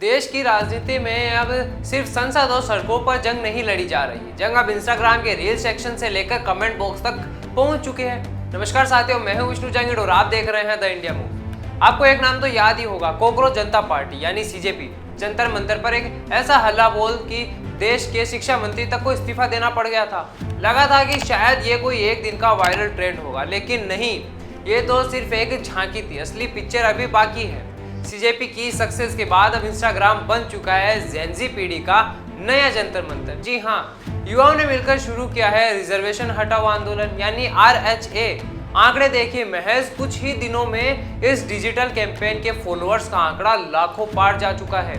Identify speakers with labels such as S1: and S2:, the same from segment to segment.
S1: देश की राजनीति में अब सिर्फ संसद और सड़कों पर जंग नहीं लड़ी जा रही। जंग अब इंस्टाग्राम के रील सेक्शन से लेकर कमेंट बॉक्स तक पहुंच चुके हैं। नमस्कार साथियों, मैं हूं विष्णु जंगिड़ और आप देख रहे हैं द इंडिया मूव। आपको एक नाम तो याद ही होगा, कॉकरोच जनता पार्टी यानी सीजेपी। जंतर मंतर पर एक ऐसा हल्ला बोल कि देश के शिक्षा मंत्री तक को इस्तीफा देना पड़ गया था। लगा था कि शायद ये कोई एक दिन का वायरल ट्रेंड होगा, लेकिन नहीं, ये तो सिर्फ एक झांकी थी। असली पिक्चर अभी बाकी है। सीजेपी की सक्सेस के बाद अब इंस्टाग्राम बन चुका है जेन ज़ी पीढ़ी का नया जंतर मंतर। जी हाँ, युवाओं ने मिलकर शुरू किया है रिजर्वेशन हटाओ आंदोलन यानी RHA। आंकड़े देखिए, महज कुछ ही दिनों में इस डिजिटल कैंपेन के फॉलोअर्स का आंकड़ा लाखों पार जा चुका है।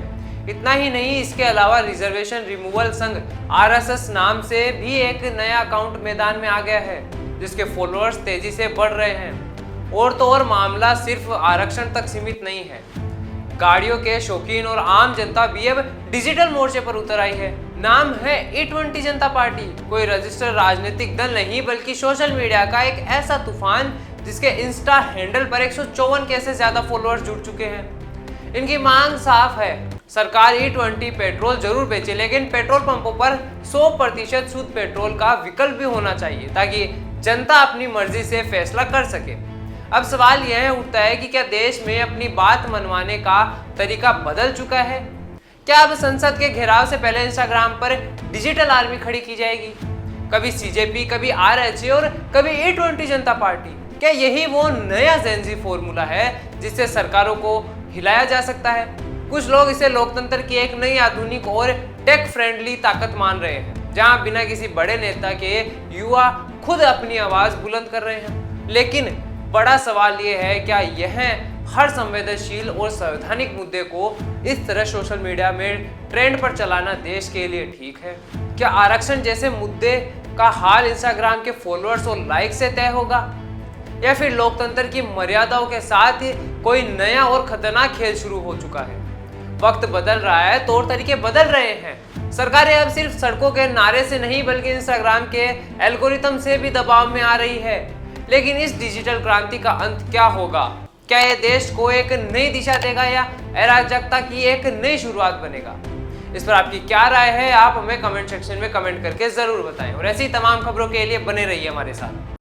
S1: इतना ही नहीं, इसके अलावा रिजर्वेशन रिमूवल संघ RSS नाम से भी एक नया अकाउंट मैदान में आ गया है, जिसके फॉलोअर्स तेजी से बढ़ रहे हैं। और तो और मामला सिर्फ आरक्षण तक सीमित नहीं है। गाड़ियों के शौकीन और आम जनता भी अब डिजिटल मोर्चे पर उतर आई है। नाम है E20 जनता पार्टी। कोई रजिस्टर्ड राजनीतिक दल नहीं, बल्कि सोशल मीडिया का एक ऐसा तूफान जिसके इंस्टा हैंडल पर 154 के से ज्यादा फॉलोअर्स जुड़ चुके हैं। इनकी मांग साफ है, सरकार E20 पेट्रोल जरूर बेचे, लेकिन पेट्रोल पंपों पर 100% शुद्ध पेट्रोल का विकल्प भी होना चाहिए, ताकि जनता अपनी मर्जी से फैसला कर सके। अब सवाल यह उठता है कि क्या देश में अपनी बात मनवाने का तरीका बदल चुका है? क्या अब संसद के घेराव से पहले इंस्टाग्राम पर डिजिटल आर्मी खड़ी की जाएगी? कभी सीजेपी, कभी RHA और कभी E20 जनता पार्टी। क्या यही वो नया जेन ज़ी फॉर्मूला है जिससे सरकारों को हिलाया जा सकता है? कुछ लोग इसे लोकतंत्र की एक नई आधुनिक और टेक फ्रेंडली ताकत मान रहे हैं, जहां बिना किसी बड़े नेता के युवा खुद अपनी आवाज बुलंद कर रहे हैं। लेकिन बड़ा सवाल ये है, क्या यह हर संवेदनशील और संवैधानिक मुद्दे को इस तरह सोशल मीडिया में ट्रेंड पर चलाना देश के लिए ठीक है? क्या आरक्षण जैसे मुद्दे का हाल इंस्टाग्राम के फॉलोअर्स और लाइक से तय होगा, या फिर लोकतंत्र की मर्यादाओं के साथ ही कोई नया और खतरनाक खेल शुरू हो चुका है? वक्त बदल रहा है, तौर तरीके बदल रहे हैं। सरकारें अब सिर्फ सड़कों के नारे से नहीं, बल्कि इंस्टाग्राम के एल्गोरिथम से भी दबाव में आ रही है। लेकिन इस डिजिटल क्रांति का अंत क्या होगा? क्या यह देश को एक नई दिशा देगा या अराजकता की एक नई शुरुआत बनेगा? इस पर आपकी क्या राय है? आप हमें कमेंट सेक्शन में कमेंट करके जरूर बताएं, और ऐसी तमाम खबरों के लिए बने रहिए हमारे साथ।